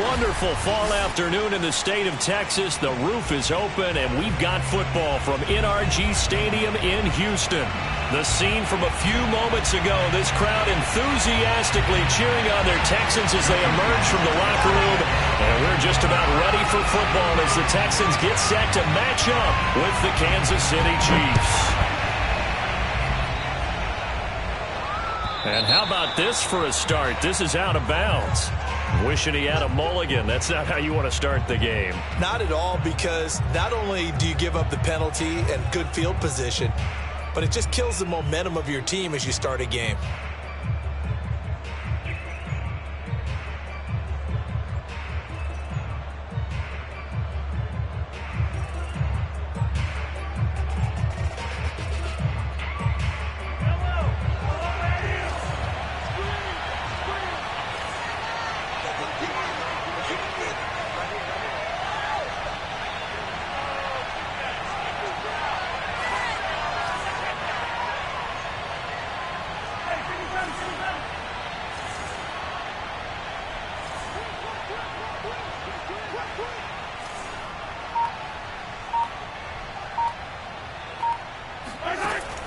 wonderful fall afternoon in the state of Texas. The roof is open, and we've got football from NRG Stadium in Houston. The scene from a few moments ago, this crowd enthusiastically cheering on their Texans as they emerge from the locker room. And we're just about ready for football as the Texans get set to match up with the Kansas City Chiefs. And how about this for a start? This is out of bounds. Wishing he had a mulligan. That's not how you want to start the game. Not at all, because not only do you give up the penalty and good field position, but it just kills the momentum of your team as you start a game.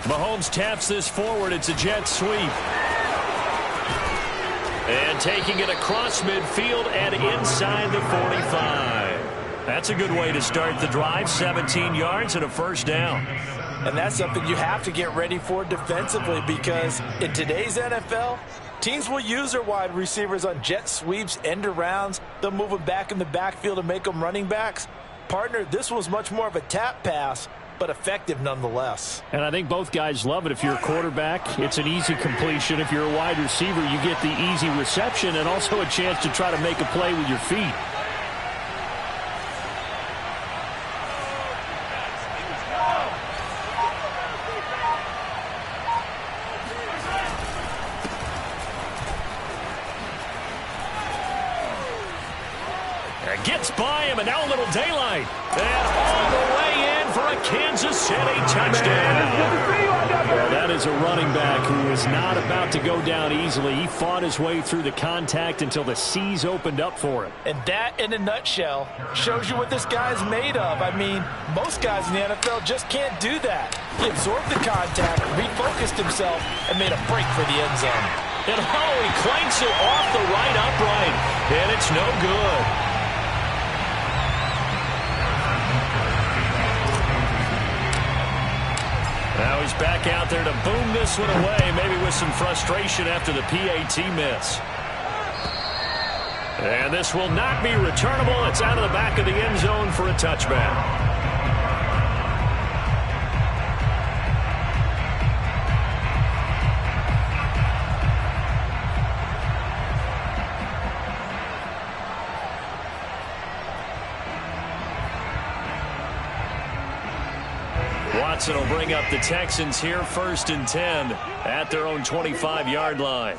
Mahomes taps this forward. It's a jet sweep. And taking it across midfield and inside the 45. That's a good way to start the drive. 17 yards and a first down. And that's something you have to get ready for defensively, because in today's NFL, teams will use their wide receivers on jet sweeps, end arounds. They'll move them back in the backfield and make them running backs. Partner, this was much more of a tap pass, but effective nonetheless. And I think both guys love it. If you're a quarterback, it's an easy completion. If you're a wide receiver, you get the easy reception and also a chance to try to make a play with your feet. Gets by him, and now a little daylight. And all the way in for a Kansas City touchdown. Well, that is a running back who is not about to go down easily. He fought his way through the contact until the seas opened up for him. And that, in a nutshell, shows you what this guy's made of. I mean, most guys in the NFL just can't do that. He absorbed the contact, refocused himself, and made a break for the end zone. And he clanks it off the right upright, and it's no good. Now he's back out there to boom this one away, maybe with some frustration after the PAT miss. And this will not be returnable. It's out of the back of the end zone for a touchback. Watson will bring up the Texans here, 1st and 10 at their own 25-yard line.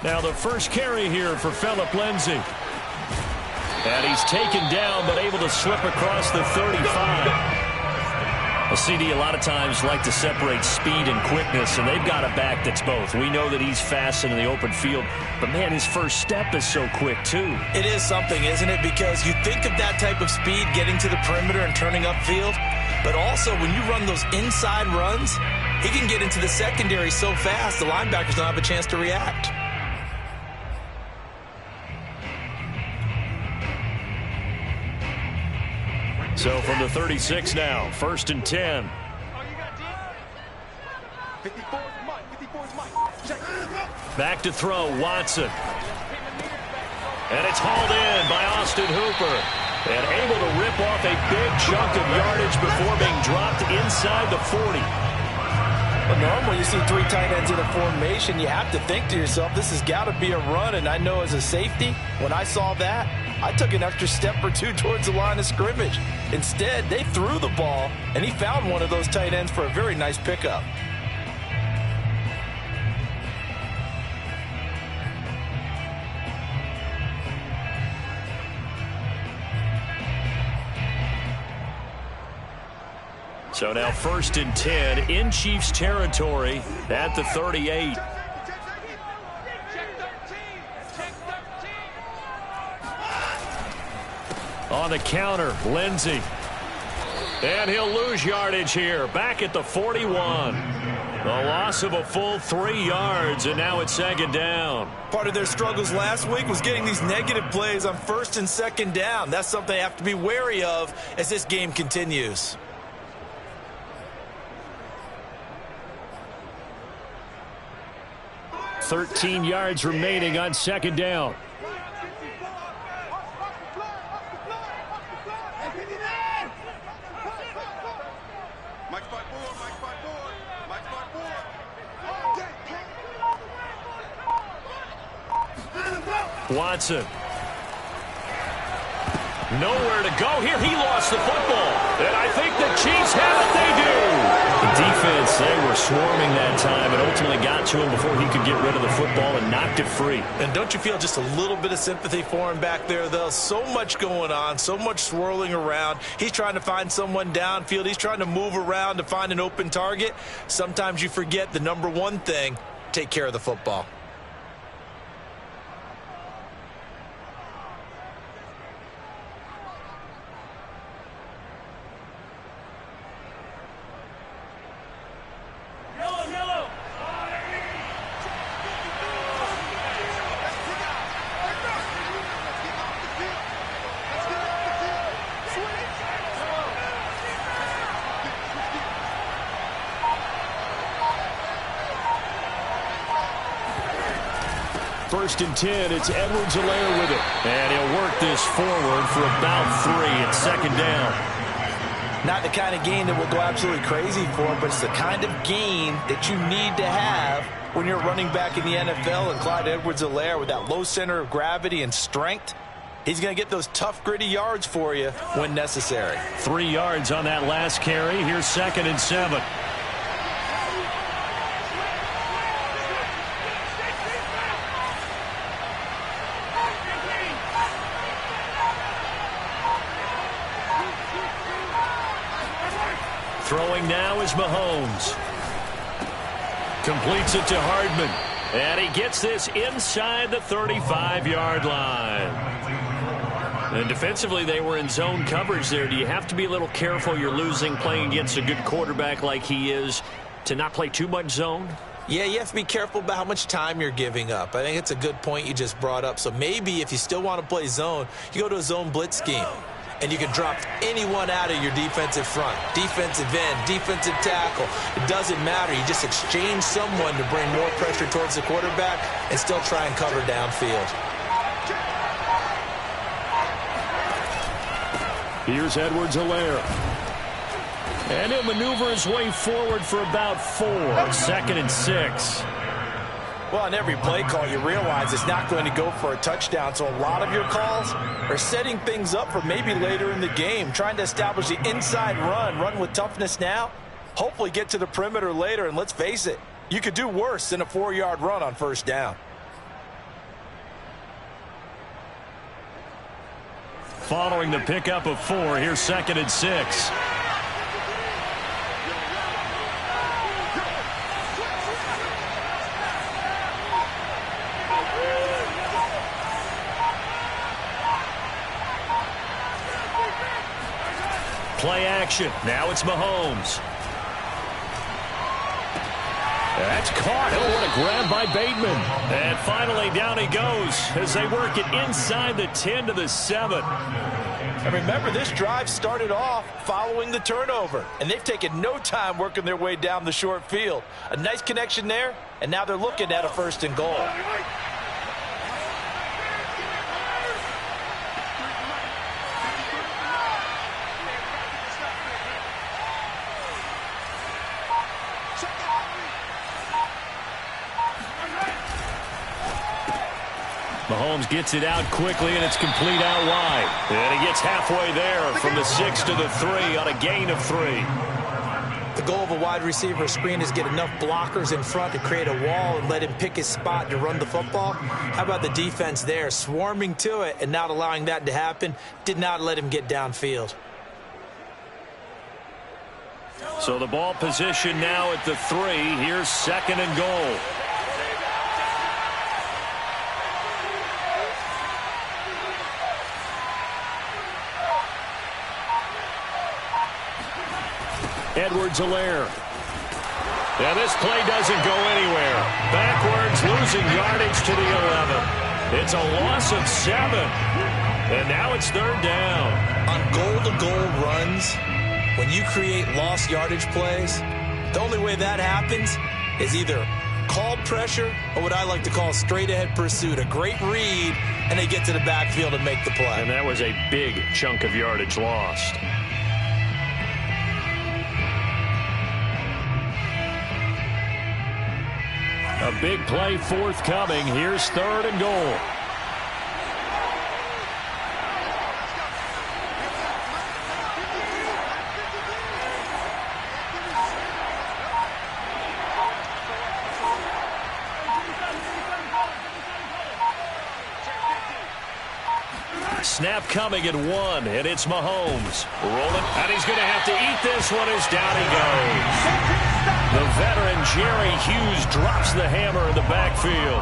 Now the first carry here for Phillip Lindsay. And he's taken down but able to slip across the 35. A CD a lot of times like to separate speed and quickness, and they've got a back that's both. We know that he's fast in the open field, but, man, his first step is so quick, too. It is something, isn't it? Because you think of that type of speed getting to the perimeter and turning upfield, but also when you run those inside runs, he can get into the secondary so fast the linebackers don't have a chance to react. So from the 36 now, 1st and 10. Back to throw, Watson. And it's hauled in by Austin Hooper. And able to rip off a big chunk of yardage before being dropped inside the 40. But normally you see 3 tight ends in a formation, you have to think to yourself, this has got to be a run. And I know as a safety, when I saw that, I took an extra step or two towards the line of scrimmage. Instead, they threw the ball, and he found one of those tight ends for a very nice pickup. So now 1st and 10 in Chiefs territory at the 38. On the counter, Lindsey. And he'll lose yardage here, back at the 41. The loss of a full 3 yards, and now it's 2nd down. Part of their struggles last week was getting these negative plays on 1st and 2nd down. That's something they have to be wary of as this game continues. $13 yards remaining on 2nd down. Watson. Nowhere to go here. He lost the football. And I think the Chiefs have it. They do. The defense, they were swarming that time and ultimately got to him before he could get rid of the football and knocked it free. And don't you feel just a little bit of sympathy for him back there, though? So much going on, so much swirling around. He's trying to find someone downfield. He's trying to move around to find an open target. Sometimes you forget the number one thing, take care of the football. First and 10, it's Edwards-Helaire with it. And he'll work this forward for about 3. It's 2nd down. Not the kind of gain that will go absolutely crazy for, but it's the kind of gain that you need to have when you're running back in the NFL. And Clyde Edwards-Helaire, with that low center of gravity and strength, he's going to get those tough, gritty yards for you when necessary. 3 yards on that last carry. Here's 2nd and 7. Throwing now is Mahomes. Completes it to Hardman. And he gets this inside the 35-yard line. And defensively, they were in zone coverage there. Do you have to be a little careful? You're losing playing against a good quarterback like he is to not play too much zone? Yeah, you have to be careful about how much time you're giving up. I think it's a good point you just brought up. So maybe if you still want to play zone, you go to a zone blitz scheme. And you can drop anyone out of your defensive front, defensive end, defensive tackle. It doesn't matter. You just exchange someone to bring more pressure towards the quarterback and still try and cover downfield. Here's Edwards-Helaire. And he'll maneuver his way forward for about 4. 2nd and 6. Well, on every play call, you realize it's not going to go for a touchdown. So a lot of your calls are setting things up for maybe later in the game, trying to establish the inside run with toughness now, hopefully get to the perimeter later. And let's face it, you could do worse than a 4-yard run on 1st down. Following the pickup of 4, here's 2nd and 6. Play action. Now it's Mahomes. That's caught. Oh, what a grab by Bateman. And finally down he goes as they work it inside the 10 to the 7. And remember, this drive started off following the turnover. And they've taken no time working their way down the short field. A nice connection there, and now they're looking at a 1st and goal. Mahomes gets it out quickly, and it's complete out wide. And he gets halfway there from the 6 to the 3 on a gain of 3. The goal of a wide receiver screen is get enough blockers in front to create a wall and let him pick his spot to run the football. How about the defense there, swarming to it and not allowing that to happen? Did not let him get downfield. So the ball position now at the 3. Here's 2nd and goal. Edwards-Helaire. And this play doesn't go anywhere. Backwards, losing yardage to the 11. It's a loss of 7. And now it's 3rd down. On goal-to-goal runs, when you create lost yardage plays, the only way that happens is either called pressure or what I like to call straight-ahead pursuit. A great read, and they get to the backfield and make the play. And that was a big chunk of yardage lost. A big play forthcoming. Here's 3rd and goal. Snap coming at 1, and it's Mahomes. Rolling, and he's going to have to eat this one as down he goes. The veteran Jerry Hughes drops the hammer in the backfield.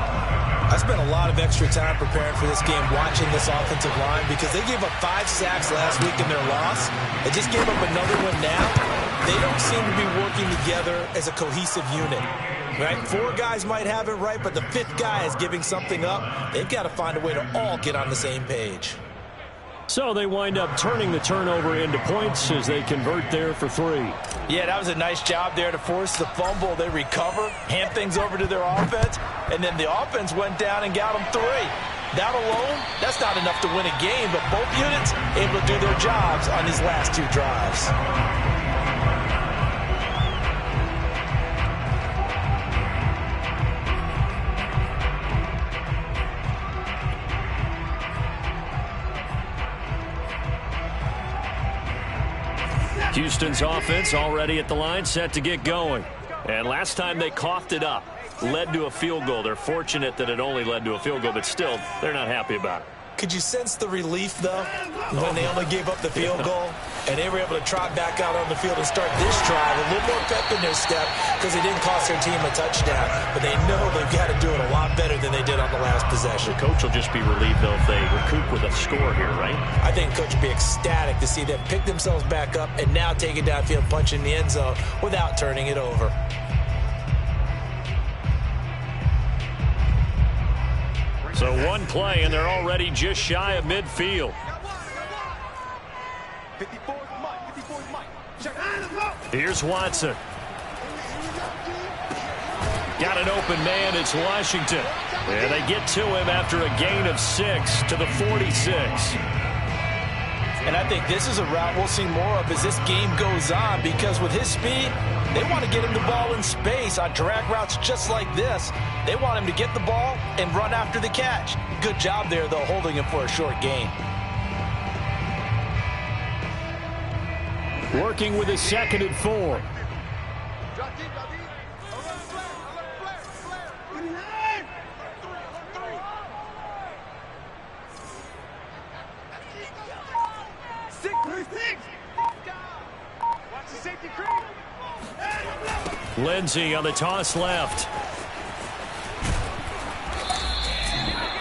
I spent a lot of extra time preparing for this game watching this offensive line because they gave up 5 sacks last week in their loss. They just gave up another one now. They don't seem to be working together as a cohesive unit. Right? 4 guys might have it right, but the 5th guy is giving something up. They've got to find a way to all get on the same page. So they wind up turning the turnover into points as they convert there for 3. Yeah, that was a nice job there to force the fumble. They recover, hand things over to their offense, and then the offense went down and got them 3. That alone, that's not enough to win a game, but both units able to do their jobs on these last 2 drives. Houston's offense already at the line, set to get going. And last time they coughed it up, led to a field goal. They're fortunate that it only led to a field goal, but still, they're not happy about it. Could you sense the relief, though, when they only gave up the field goal and they were able to trot back out on the field and start this drive? A little more pep in their step because they didn't cost their team a touchdown, but they know they've got to do it a lot better than they did on the last possession. The coach will just be relieved, though, if they recoup with a score here, right? I think the coach will be ecstatic to see them pick themselves back up and now take it downfield, punch in the end zone without turning it over. So 1 play, and they're already just shy of midfield. Here's Watson. Got an open man. It's Washington. And they get to him after a gain of 6 to the 46. And I think this is a route we'll see more of as this game goes on, because with his speed, they want to get him the ball in space on drag routes just like this. They want him to get the ball and run after the catch. Good job there, though, holding him for a short gain. Working with his 2nd and 4. Lindsey on the toss left.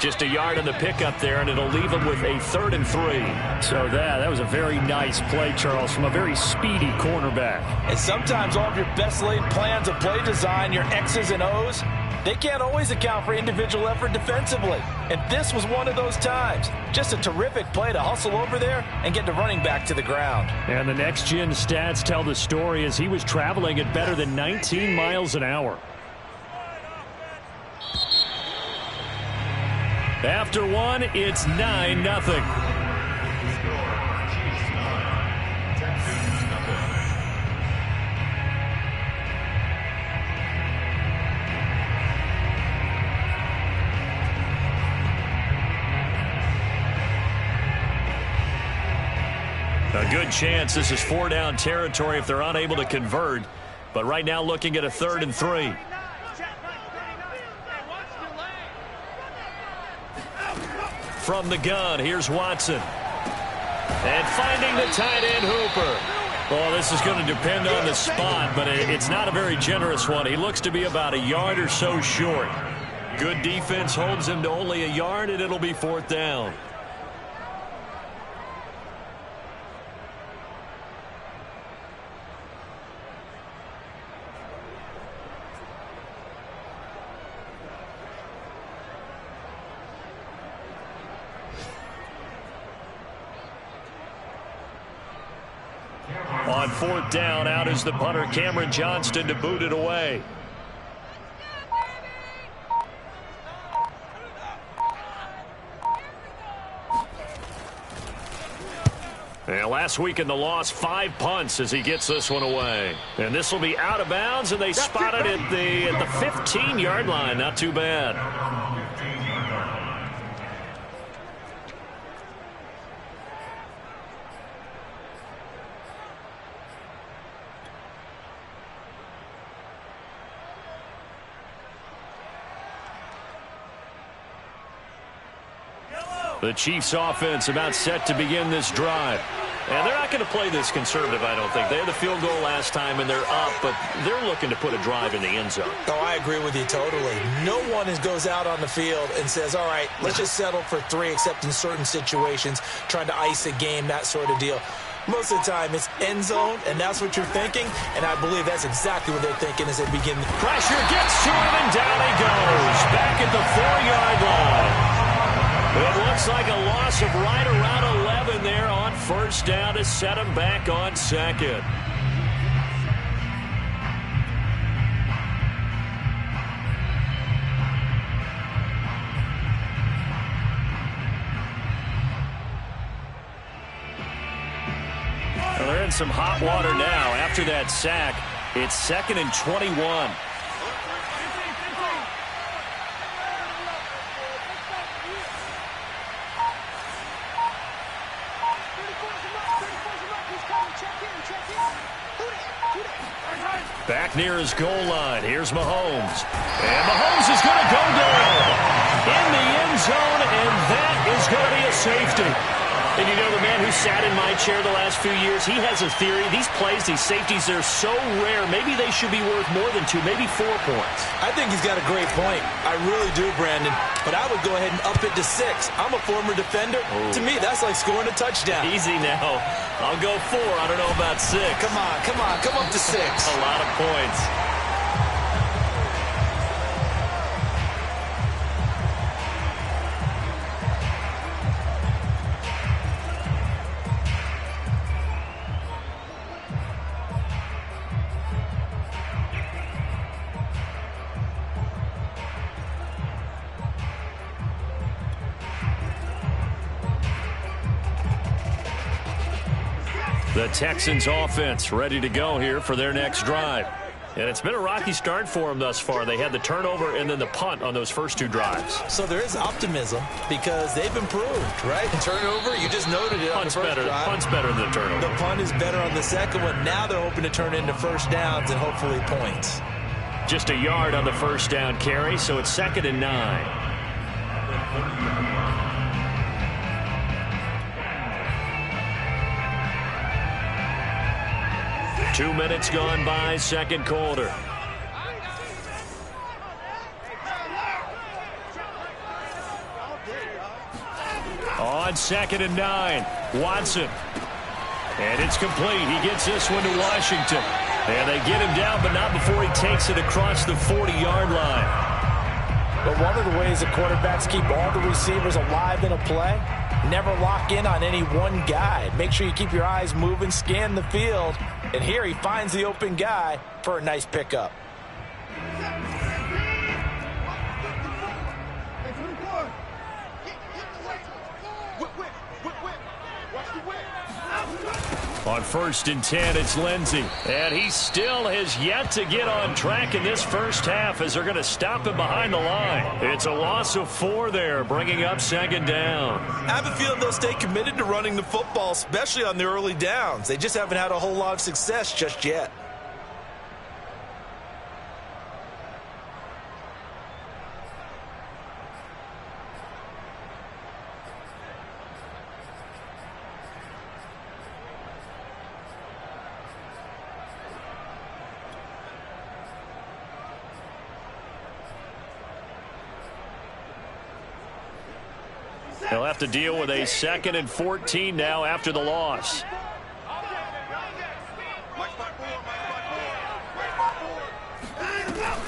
Just a yard on the pickup there, and it'll leave him with a 3rd and 3. So that was a very nice play, Charles, from a very speedy cornerback. And sometimes all of your best laid plans of play design, your X's and O's, they can't always account for individual effort defensively. And this was one of those times. Just a terrific play to hustle over there and get the running back to the ground. And the next-gen stats tell the story as he was traveling at better than 19 miles an hour. After 1, it's 9-0. A good chance this is 4-down territory if they're unable to convert. But right now looking at a 3rd and 3. From the gun, here's Watson. And finding the tight end Hooper. Well, this is going to depend on the spot, but it's not a very generous one. He looks to be about a yard or so short. Good defense holds him to only a yard, and it'll be 4th down. On 4th down, out is the punter, Cameron Johnston, to boot it away. And last week in the loss, 5 punts as he gets this one away. And this will be out of bounds, and they spot it at the 15-yard line. Not too bad. The Chiefs offense about set to begin this drive. And they're not going to play this conservative, I don't think. They had the field goal last time, and they're up, but they're looking to put a drive in the end zone. Oh, I agree with you totally. No one goes out on the field and says, all right, let's just settle for 3, except in certain situations, trying to ice a game, that sort of deal. Most of the time, it's end zone, and that's what you're thinking, and I believe that's exactly what they're thinking as they begin. Pressure gets to him, and down he goes. Back at the 4-yard line. It looks like a loss of right around 11 there on 1st down to set him back on 2nd. Well, they're in some hot water now. After that sack, it's 2nd and 21. Back near his goal line. Here's Mahomes. And Mahomes is going to go down in the end zone, and that is going to be a safety. And you know, the man who sat in my chair the last few years, he has a theory. These plays, these safeties, they're so rare. Maybe they should be worth more than 2, maybe 4 points. I think he's got a great point. I really do, Brandon. But I would go ahead and up it to 6. I'm a former defender. Ooh. To me, that's like scoring a touchdown. Easy now. I'll go 4. I don't know about 6. Come on. Come up to 6. A lot of points. The Texans offense ready to go here for their next drive. And it's been a rocky start for them thus far. They had the turnover and then the punt on those first 2 drives. So there is optimism because they've improved, right? Turnover, you just noted it on the first drive. Punt's better than the turnover. The punt is better on the second one. Now they're hoping to turn into 1st downs and hopefully points. Just a yard on the 1st down carry, so it's 2nd and 9. 2 minutes gone by, 2nd quarter. On 2nd and 9, Watson. And it's complete. He gets this one to Washington. And they get him down, but not before he takes it across the 40-yard line. But one of the ways that quarterbacks keep all the receivers alive in a play, never lock in on any one guy. Make sure you keep your eyes moving, scan the field. And here he finds the open guy for a nice pickup. On 1st and 10, it's Lindsey. And he still has yet to get on track in this first half as they're going to stop him behind the line. It's a loss of 4 there, bringing up 2nd down. I have a feeling they'll stay committed to running the football, especially on the early downs. They just haven't had a whole lot of success just yet. They'll have to deal with a 2nd and 14 now after the loss.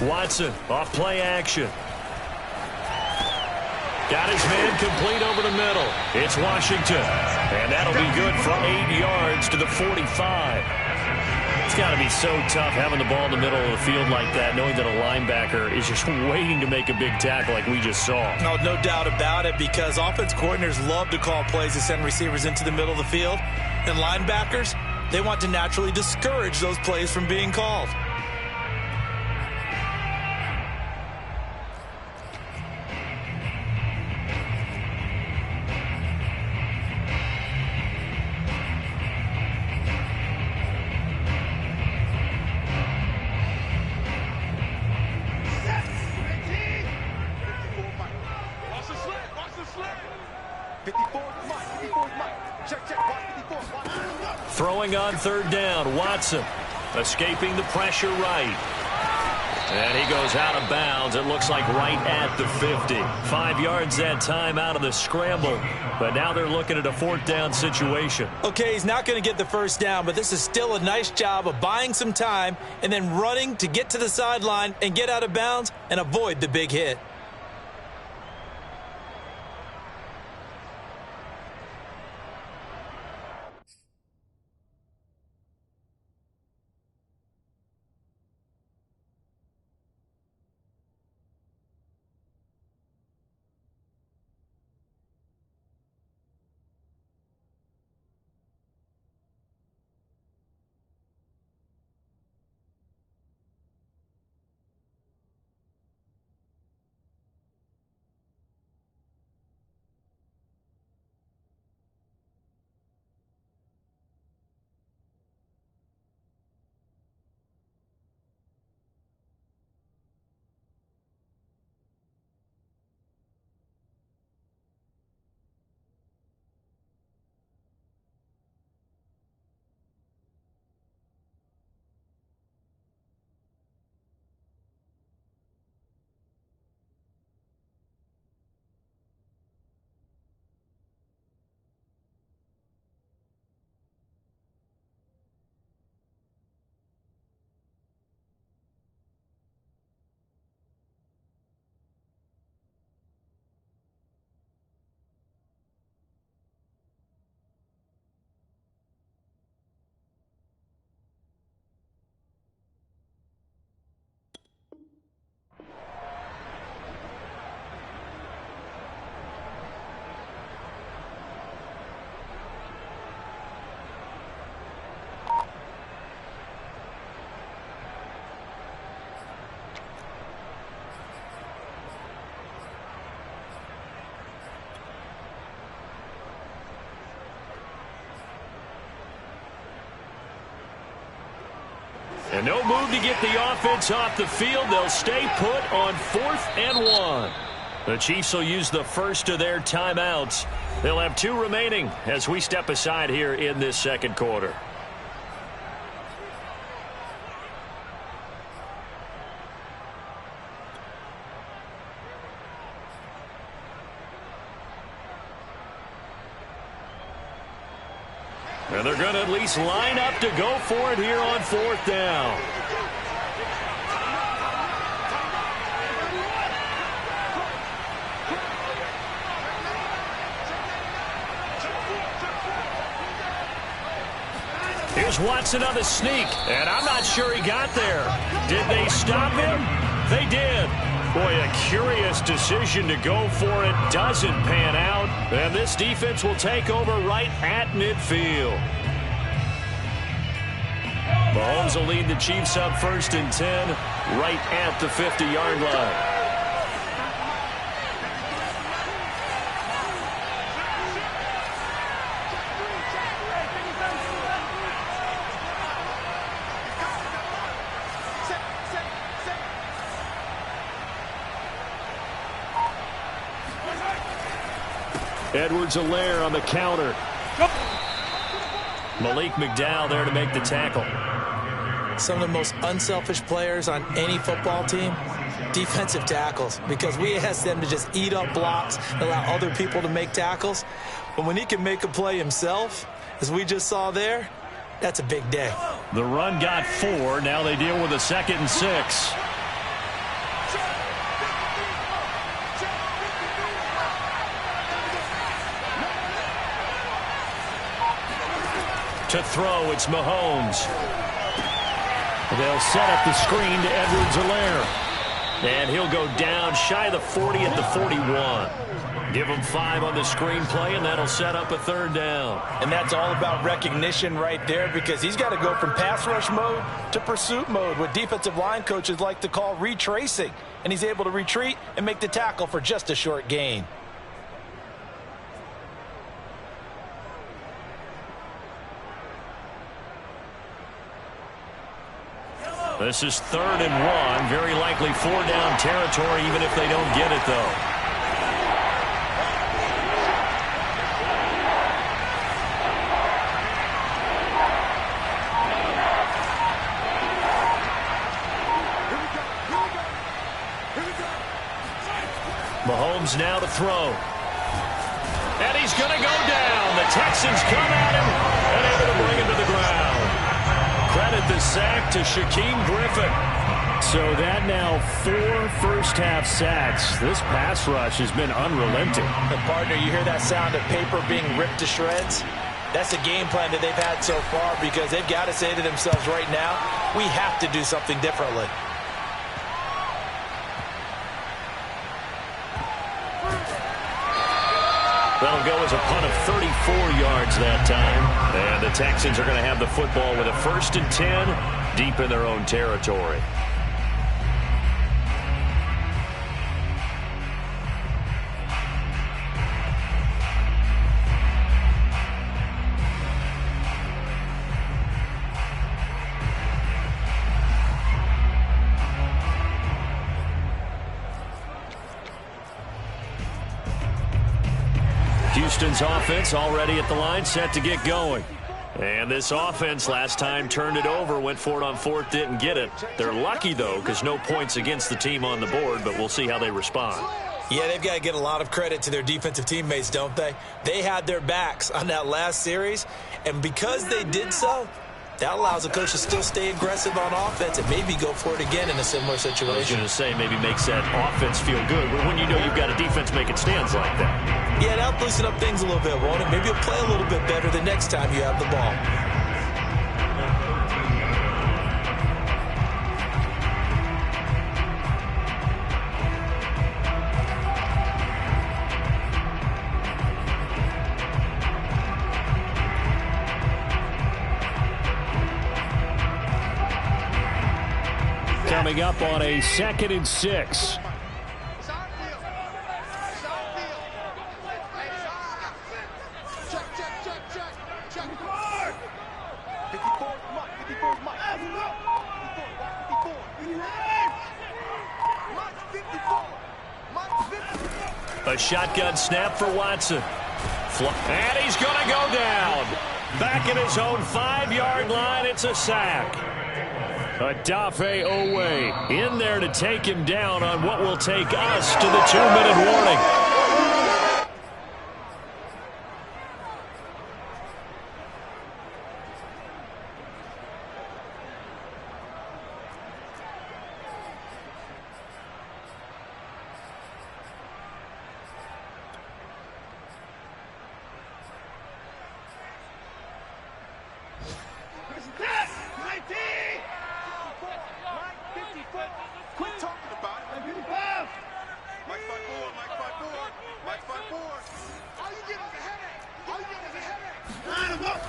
Watson off play action. Got his man complete over the middle. It's Washington. And that'll be good for 8 yards to the 45. It's got to be so tough having the ball in the middle of the field like that, knowing that a linebacker is just waiting to make a big tackle like we just saw. No doubt about it, because offense coordinators love to call plays to send receivers into the middle of the field. And linebackers, they want to naturally discourage those plays from being called. Throwing on 3rd down, Watson escaping the pressure right. And he goes out of bounds. It looks like right at the 50. 5 yards that time out of the scramble. But now they're looking at a 4th down situation. Okay, he's not going to get the 1st down, but this is still a nice job of buying some time and then running to get to the sideline and get out of bounds and avoid the big hit. And no move to get the offense off the field. They'll stay put on 4th and 1. The Chiefs will use the first of their timeouts. They'll have 2 remaining as we step aside here in this 2nd quarter. And they're going to at least line up to go for it here on 4th down. Here's Watson on the sneak, and I'm not sure he got there. Did they stop him? They did. Boy, a curious decision to go for it. Doesn't pan out. And this defense will take over right at midfield. Mahomes will lead the Chiefs up 1st and 10 right at the 50-yard line. Edwards-Helaire on the counter. Malik McDowell there to make the tackle. Some of the most unselfish players on any football team Defensive tackles, because we asked them to just eat up blocks, allow other people to make tackles. But when he can make a play himself, as we just saw there, that's a big day. The run got 4. Now they deal with a 2nd and 6. To throw, it's Mahomes. They'll set up the screen to Edwards-Helaire. And he'll go down shy of the 40 at the 41. Give him 5 on the screenplay, and that'll set up a 3rd down. And that's all about recognition right there, because he's got to go from pass rush mode to pursuit mode, what defensive line coaches like to call retracing. And he's able to retreat and make the tackle for just a short gain. This is 3rd and 1. Very likely 4-down territory, even if they don't get it, though. Mahomes now to throw. And he's going to go down. The Texans come at him and able to bring him to the ground. Credit the sack to Shaquem Griffin. So that now 4 first-half sacks. This pass rush has been unrelenting. And partner, you hear that sound of paper being ripped to shreds? That's a game plan that they've had so far, because they've got to say to themselves right now, we have to do something differently. That'll go as a punt of 34 yards that time. And the Texans are going to have the football with a 1st and 10 deep in their own territory. Houston's offense already at the line, set to get going. And this offense last time turned it over, went for it on 4th, didn't get it. They're lucky, though, because no points against the team on the board, but we'll see how they respond. Yeah, they've got to get a lot of credit to their defensive teammates, don't they? They had their backs on that last series, and because they did so, that allows a coach to still stay aggressive on offense and maybe go for it again in a similar situation. I was going to say, maybe makes that offense feel good, but when you know you've got a defense making stands like that. Yeah, that'll loosen up things a little bit, won't it? Maybe you'll play a little bit better the next time you have the ball. Coming up on a 2nd and 6. A shotgun snap for Watson. And he's going to go down. Back in his own 5-yard line, it's a sack. Odafe Owe in there to take him down on what will take us to the 2-minute warning.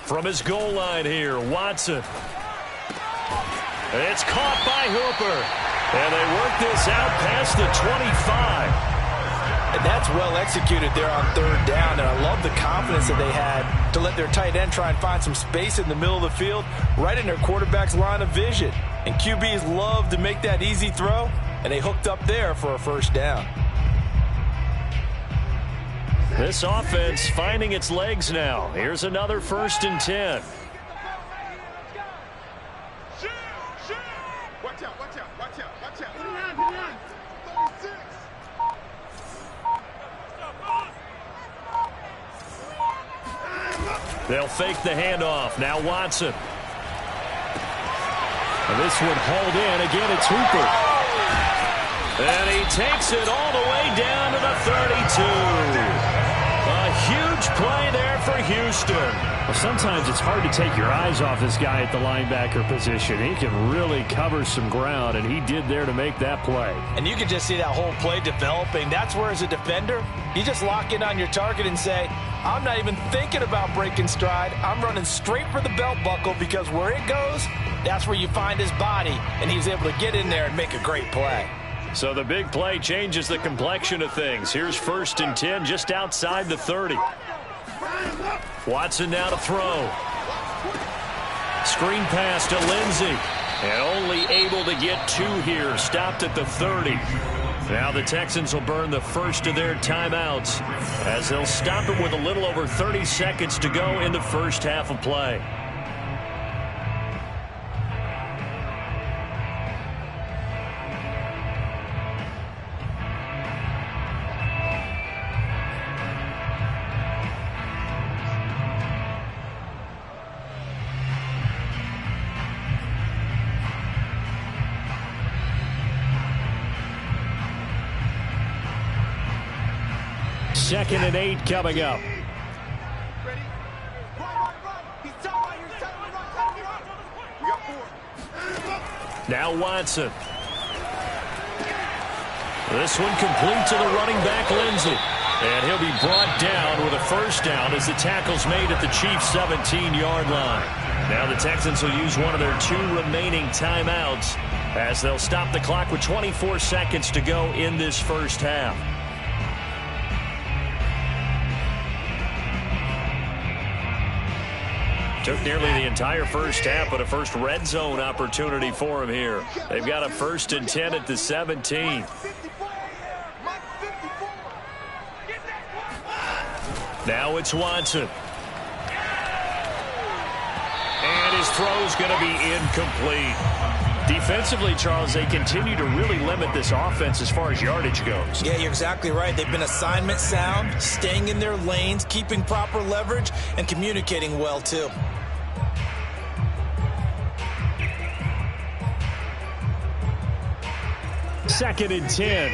From his goal line here, Watson. It's caught by Hooper. And they work this out past the 25. And that's well executed there on 3rd down. And I love the confidence that they had to let their tight end try and find some space in the middle of the field, right in their quarterback's line of vision. And QBs love to make that easy throw, and they hooked up there for a 1st down. This offense finding its legs now. Here's another 1st and 10. Watch out, watch out, watch out, watch out. They'll fake the handoff. Now Watson. And this one hauled in. Again, it's Hooper. And he takes it all the way down to the 32. A huge play there for Houston. Well, sometimes it's hard to take your eyes off this guy at the linebacker position. He can really cover some ground, and he did there to make that play. And you can just see that whole play developing. That's where, as a defender, you just lock in on your target and say, I'm not even thinking about breaking stride. I'm running straight for the belt buckle, because where it goes, that's where you find his body. And he was able to get in there and make a great play. So the big play changes the complexion of things. Here's 1st and 10 just outside the 30. Watson now to throw. Screen pass to Lindsey. And only able to get 2 here. Stopped at the 30. Now the Texans will burn the first of their timeouts as they'll stop it with a little over 30 seconds to go in the first half of play. Second and 8 coming up. Now Watson. This one complete to the running back, Lindsey. And he'll be brought down with a first down as the tackle's made at the Chiefs' 17-yard line. Now the Texans will use one of their 2 remaining timeouts as they'll stop the clock with 24 seconds to go in this first half. Took nearly the entire first half, but a first red zone opportunity for him here. They've got a 1st and 10 at the 17. Now it's Watson. And his throw's going to be incomplete. Defensively, Charles, they continue to really limit this offense as far as yardage goes. Yeah, you're exactly right. They've been assignment sound, staying in their lanes, keeping proper leverage, and communicating well, too. Second and 10.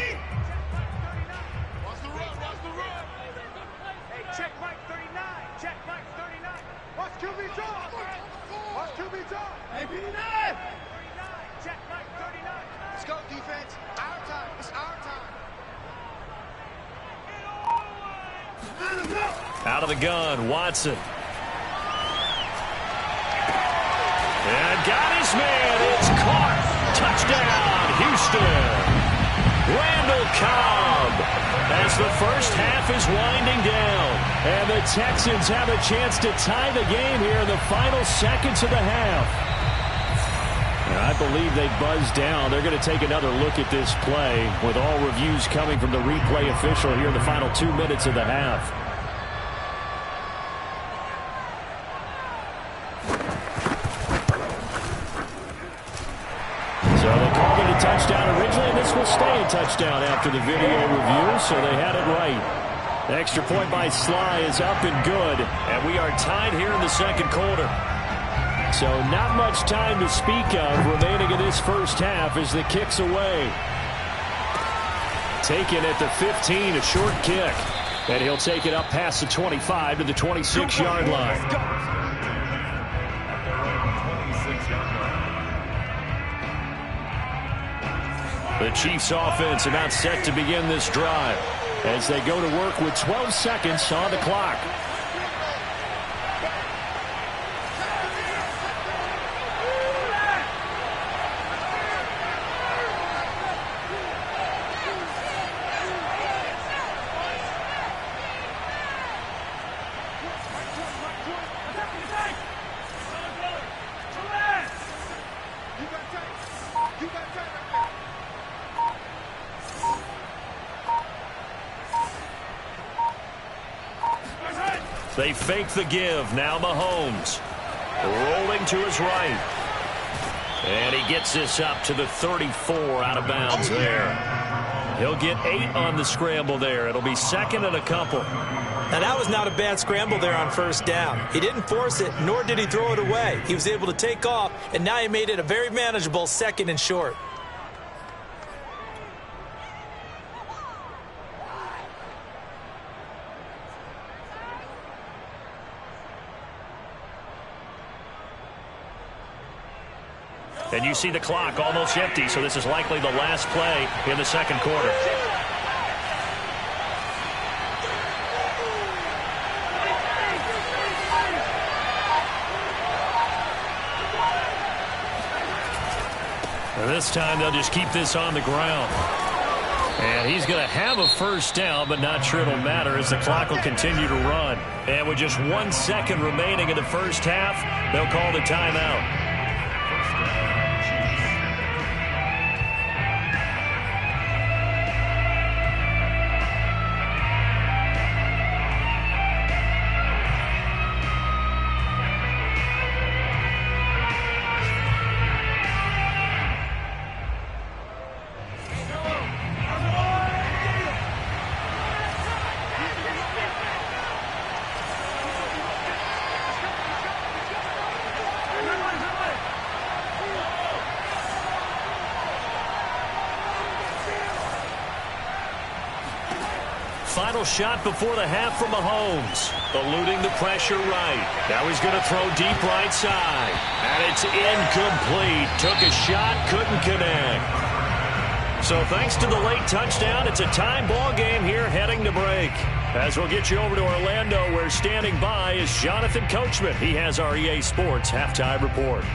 Let's go, defense. Our time. It's our time. Out of the gun, Watson. And got his man. It's caught. Touchdown, Houston. Randall Cobb. As the first half is winding down. And the Texans have a chance to tie the game here in the final seconds of the half. And I believe they buzzed down. They're going to take another look at this play with all reviews coming from the replay official here in the final 2 minutes of the half. So they called it a touchdown originally, and this will stay a touchdown after the video review, so they had it right. The extra point by Sly is up and good. And we are tied here in the second quarter. So not much time to speak of remaining in this first half as the kick's away. Taken at the 15, a short kick. And he'll take it up past the 25 to the 26-yard line. The Chiefs offense about set to begin this drive as they go to work with 12 seconds on the clock. They fake the give. Now Mahomes rolling to his right. And he gets this up to the 34 out of bounds there. He'll get 8 on the scramble there. It'll be second and a couple. Now, that was not a bad scramble there on first down. He didn't force it, nor did he throw it away. He was able to take off, and now he made it a very manageable 2nd and short. And you see the clock almost empty, so this is likely the last play in the 2nd quarter. And this time they'll just keep this on the ground. And he's going to have a first down, but not sure it'll matter as the clock will continue to run. And with just 1 second remaining in the first half, they'll call the timeout. Final shot before the half from Mahomes. Eluding the pressure right. Now he's going to throw deep right side. And it's incomplete. Took a shot, couldn't connect. So thanks to the late touchdown, it's a tie ball game here heading to break. As we'll get you over to Orlando, where standing by is Jonathan Coachman. He has our EA Sports halftime report.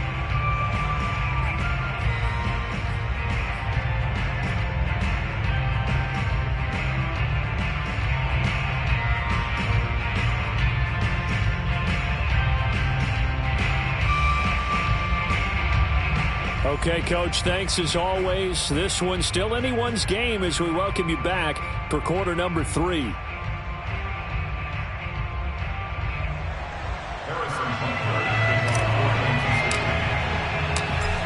Okay, Coach, thanks as always. This one's still anyone's game as we welcome you back for quarter number 3.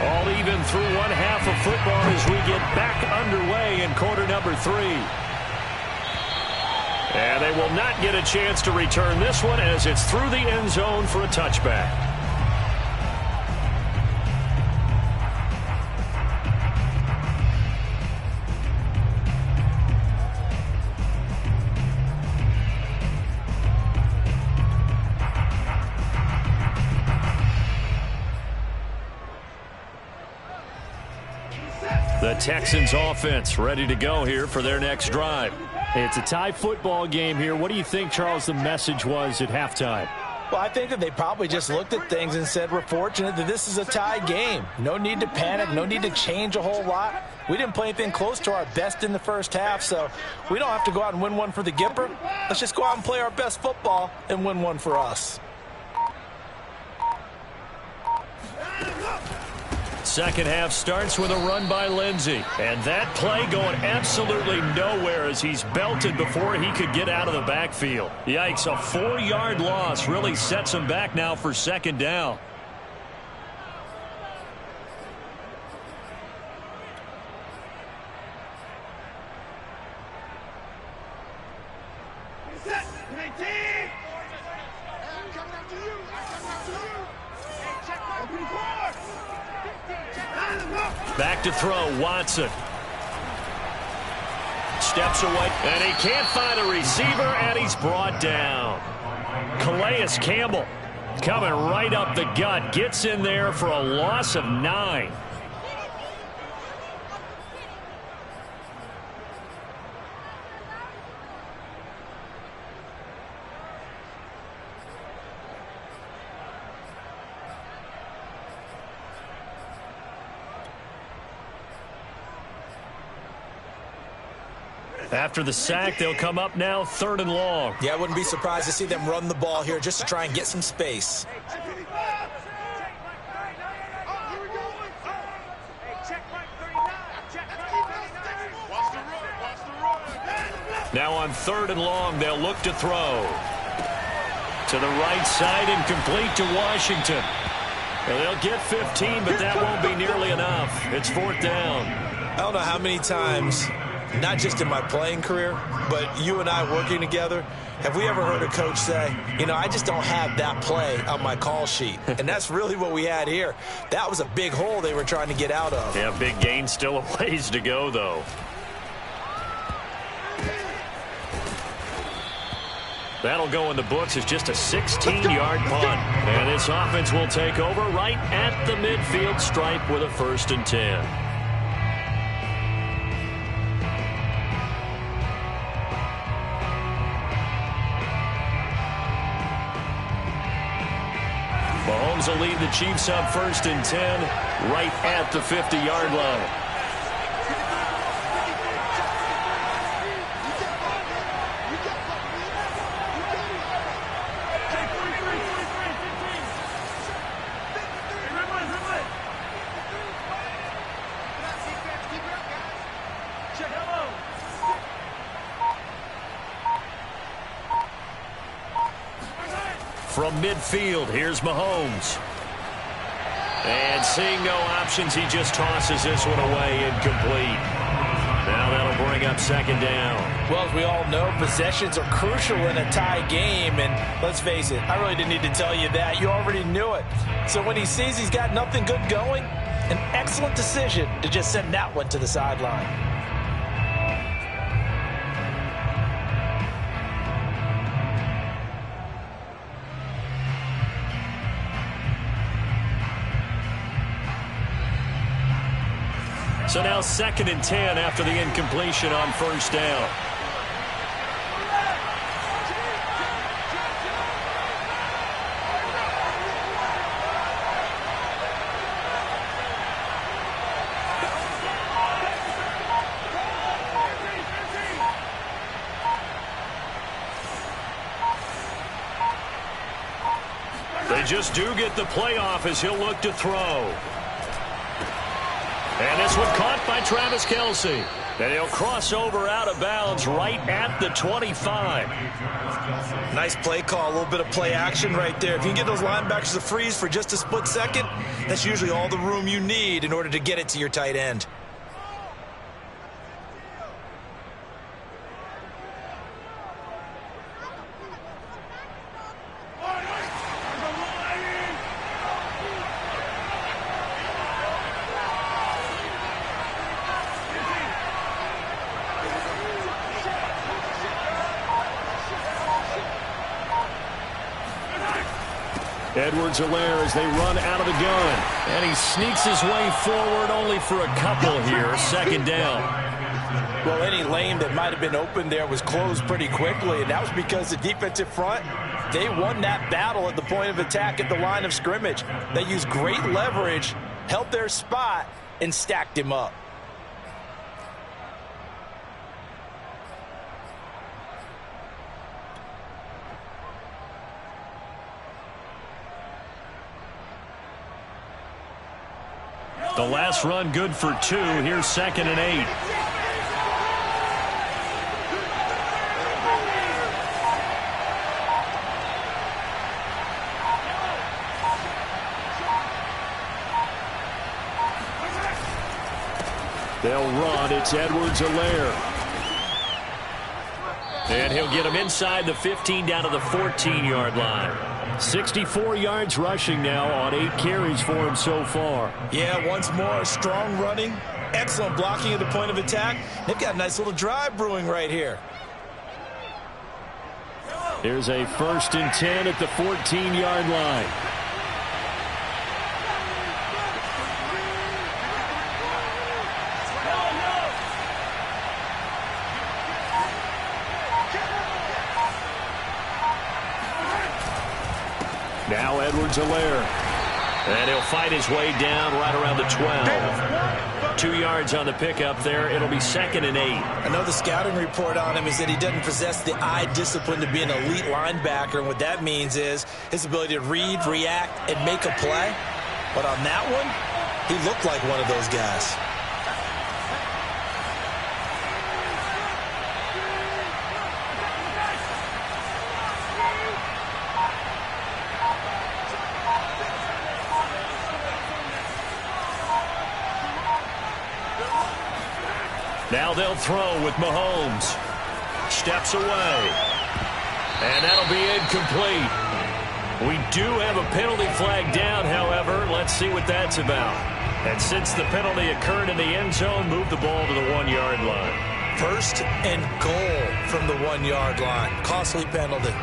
All even through one half of football as we get back underway in quarter number 3. And they will not get a chance to return this one as it's through the end zone for a touchback. The Texans offense ready to go here for their next drive. It's a tie football game here. What do you think, Charles, the message was at halftime? Well, I think that they probably just looked at things and said, we're fortunate that this is a tie game. No need to panic, no need to change a whole lot. We didn't play anything close to our best in the first half, so we don't have to go out and win one for the Gipper. Let's just go out and play our best football and win one for us. Second half starts with a run by Lindsey. And that play going absolutely nowhere as he's belted before he could get out of the backfield. Yikes, a 4-yard loss really sets him back now for second down. Back to throw, Watson. Steps away, and he can't find a receiver, and he's brought down. Calais Campbell coming right up the gut. Gets in there for a loss of 9. After the sack, they'll come up now 3rd and long. Yeah, I wouldn't be surprised to see them run the ball here just to try and get some space. Now on 3rd and long, they'll look to throw. To the right side and complete to Washington. Well, they'll get 15, but that won't be nearly enough. It's 4th down. I don't know how many times not just in my playing career, but you and I working together, have we ever heard a coach say, you know, I just don't have that play on my call sheet? And that's really what we had here. That was a big hole they were trying to get out of. Yeah, big gain, still a ways to go, though. That'll go in the books as just a 16-yard punt. And this offense will take over right at the midfield stripe with a 1st and 10. Mahomes will lead the Chiefs up 1st and 10 right at the 50-yard line. From midfield, here's Mahomes. And seeing no options, he just tosses this one away incomplete. Now that'll bring up 2nd down. Well, as we all know, possessions are crucial in a tie game. And let's face it, I really didn't need to tell you that. You already knew it. So when he sees he's got nothing good going, an excellent decision to just send that one to the sideline. So now 2nd and 10 after the incompletion on 1st down. They just do get the playoff as he'll look to throw. And this one caught by Travis Kelce. And he'll cross over out of bounds right at the 25. Nice play call, a little bit of play action right there. If you can get those linebackers to freeze for just a split second, that's usually all the room you need in order to get it to your tight end. Edwards-Helaire as they run out of the gun. And he sneaks his way forward only for a couple here. 2nd down. Well, any lane that might have been open there was closed pretty quickly, and that was because the defensive front, they won that battle at the point of attack at the line of scrimmage. They used great leverage, held their spot, and stacked him up. The last run good for 2. Here's 2nd and 8. They'll run. It's Edwards-Helaire. And he'll get him inside the 15 down to the 14-yard line. 64 yards rushing now on 8 carries for him so far. Yeah, once more, strong running, excellent blocking at the point of attack. They've got a nice little drive brewing right here. Here's a 1st and 10 at the 14-yard line. Now Edwards-Helaire. And he'll fight his way down right around the 12. 2 yards on the pickup there. It'll be 2nd and 8. I know the scouting report on him is that he doesn't possess the eye discipline to be an elite linebacker. And what that means is his ability to read, react, and make a play. But on that one, he looked like one of those guys. Now they'll throw with Mahomes. Steps away. And that'll be incomplete. We do have a penalty flag down, however. Let's see what that's about. And since the penalty occurred in the end zone, move the ball to the 1-yard line. First and goal from the 1-yard line. Costly penalty.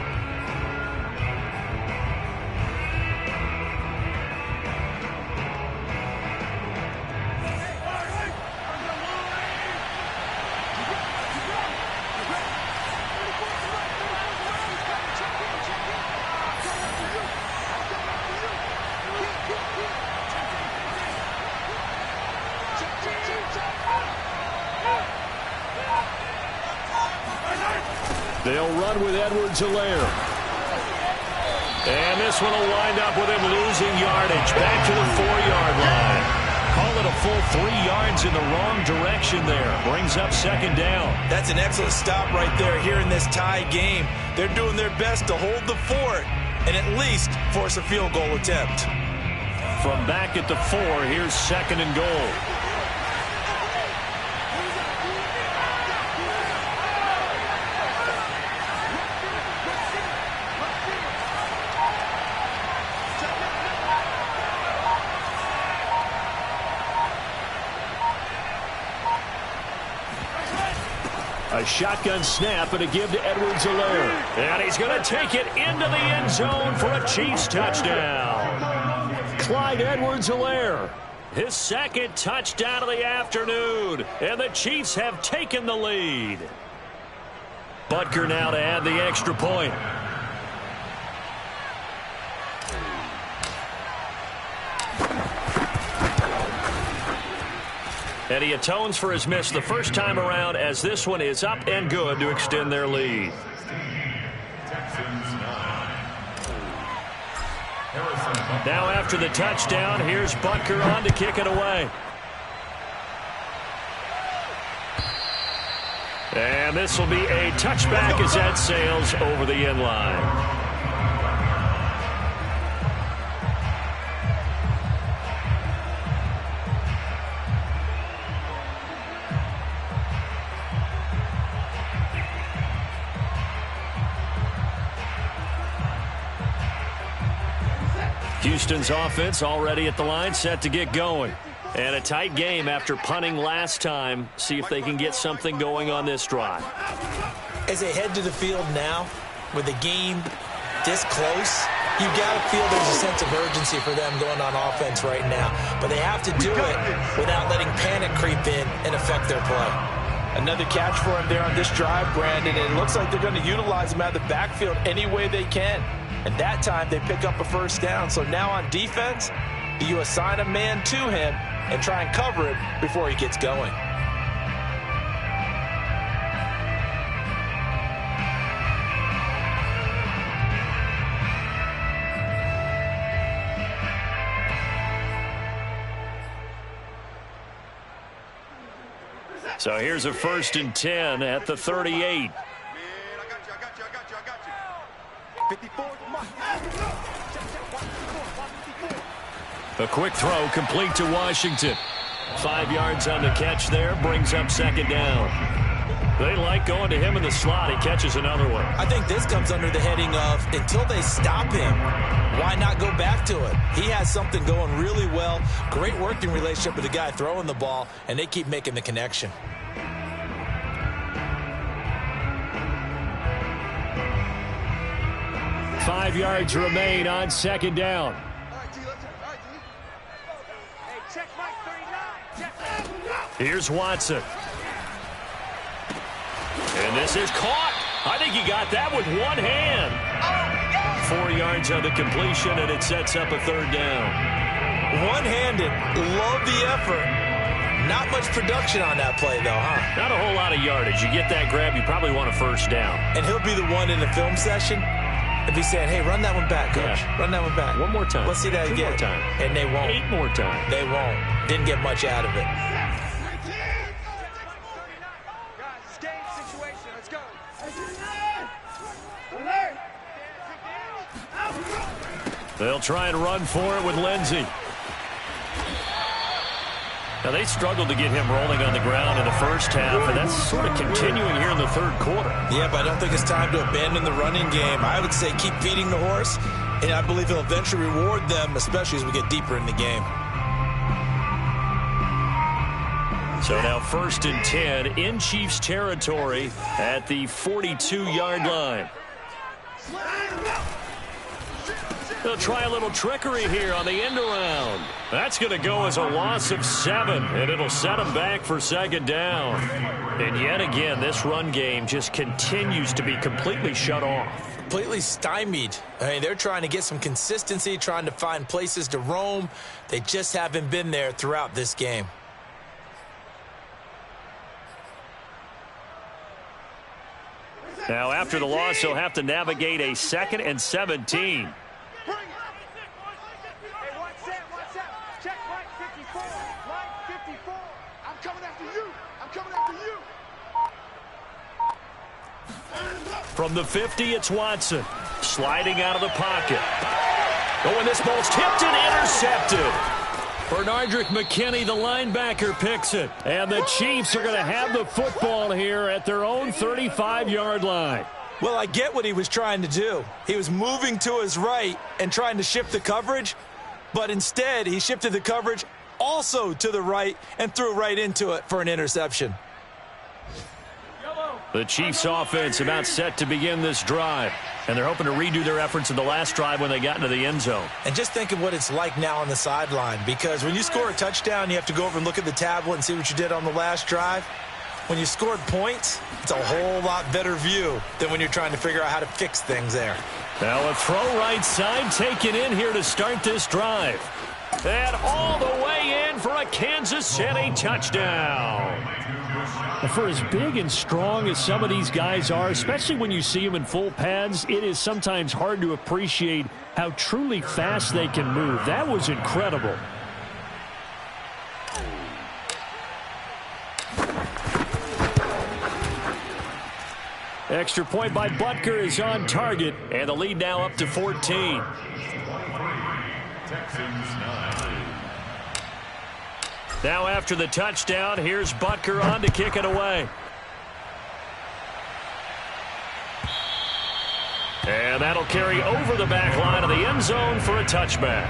They'll run with Edwards-Helaire. And this one will wind up with him losing yardage. Back to the 4-yard line. Call it a full 3 yards in the wrong direction there. Brings up second down. That's an excellent stop right there here in this tie game. They're doing their best to hold the fort and at least force a field goal attempt. From back at the 4, here's second and goal. A shotgun snap and a give to Edwards-Helaire. And he's going to take it into the end zone for a Chiefs touchdown. Clyde Edwards-Helaire. His second touchdown of the afternoon. And the Chiefs have taken the lead. Butker now to add the extra point. And he atones for his miss the first time around, as this one is up and good to extend their lead. Now after the touchdown, here's Butker on to kick it away. And this will be a touchback as that sails over the end line. Houston's offense already at the line, set to get going. And a tight game after punting last time. See if they can get something going on this drive. As they head to the field now, with the game this close, you've got to feel there's a sense of urgency for them going on offense right now. But they have to do it without letting panic creep in and affect their play. Another catch for him there on this drive, Brandon. And it looks like they're going to utilize him out of the backfield any way they can. And that time they pick up a first down. So now on defense, you assign a man to him and try and cover him before he gets going. So here's a 1st and 10 at the 38. A quick throw complete to Washington. 5 yards on the catch there, brings up second down. They like going to him in the slot. He catches another one. I think this comes under the heading of, until they stop him, why not go back to it? He has something going really well. Great working relationship with the guy throwing the ball, and they keep making the connection. Five yards remain on second down. Here's Watson. And this is caught. I think he got that with one hand. 4 yards on the completion, and it sets up a third down. One-handed. Love the effort. Not much production on that play, though, huh? Not a whole lot of yardage. You get that grab, you probably want a first down. And he'll be the one in the film session and be saying, hey, run that one back, coach. Yeah. Run that one back. One more time. Let's see that Two again. more time. And they won't. 8 more times. They won't. Didn't get much out of it. They'll try and run for it with Lindsey. Now, they struggled to get him rolling on the ground in the first half, and that's sort of continuing here in the third quarter. Yeah, but I don't think it's time to abandon the running game. I would say keep feeding the horse, and I believe he'll eventually reward them, especially as we get deeper in the game. So now 1st and 10 in Chiefs territory at the 42-yard line. They'll try a little trickery here on the end around. That's going to go as a loss of 7, and it'll set them back for 2nd down. And yet again, this run game just continues to be completely shut off. Completely stymied. I mean, they're trying to get some consistency, trying to find places to roam. They just haven't been there throughout this game. Now, after the loss, they'll have to navigate a 2nd and 17. From the 50, it's Watson. Sliding out of the pocket. Oh, and this ball's tipped and intercepted. Bernardrick McKinney, the linebacker, picks it. And the Chiefs are going to have the football here at their own 35-yard line. Well, I get what he was trying to do. He was moving to his right and trying to shift the coverage, but instead he shifted the coverage also to the right and threw right into it for an interception. The Chiefs offense about set to begin this drive. And they're hoping to redo their efforts in the last drive when they got into the end zone. And just think of what it's like now on the sideline, because when you score a touchdown, you have to go over and look at the tablet and see what you did on the last drive. When you scored points, it's a whole lot better view than when you're trying to figure out how to fix things there. Now a throw right side taken in here to start this drive. And all the way in for a Kansas City touchdown. And for as big and strong as some of these guys are, especially when you see them in full pads, it is sometimes hard to appreciate how truly fast they can move. That was incredible. Extra point by Butker is on target, and the lead now up to 14. Now after the touchdown, here's Butker on to kick it away. And that'll carry over the back line of the end zone for a touchback.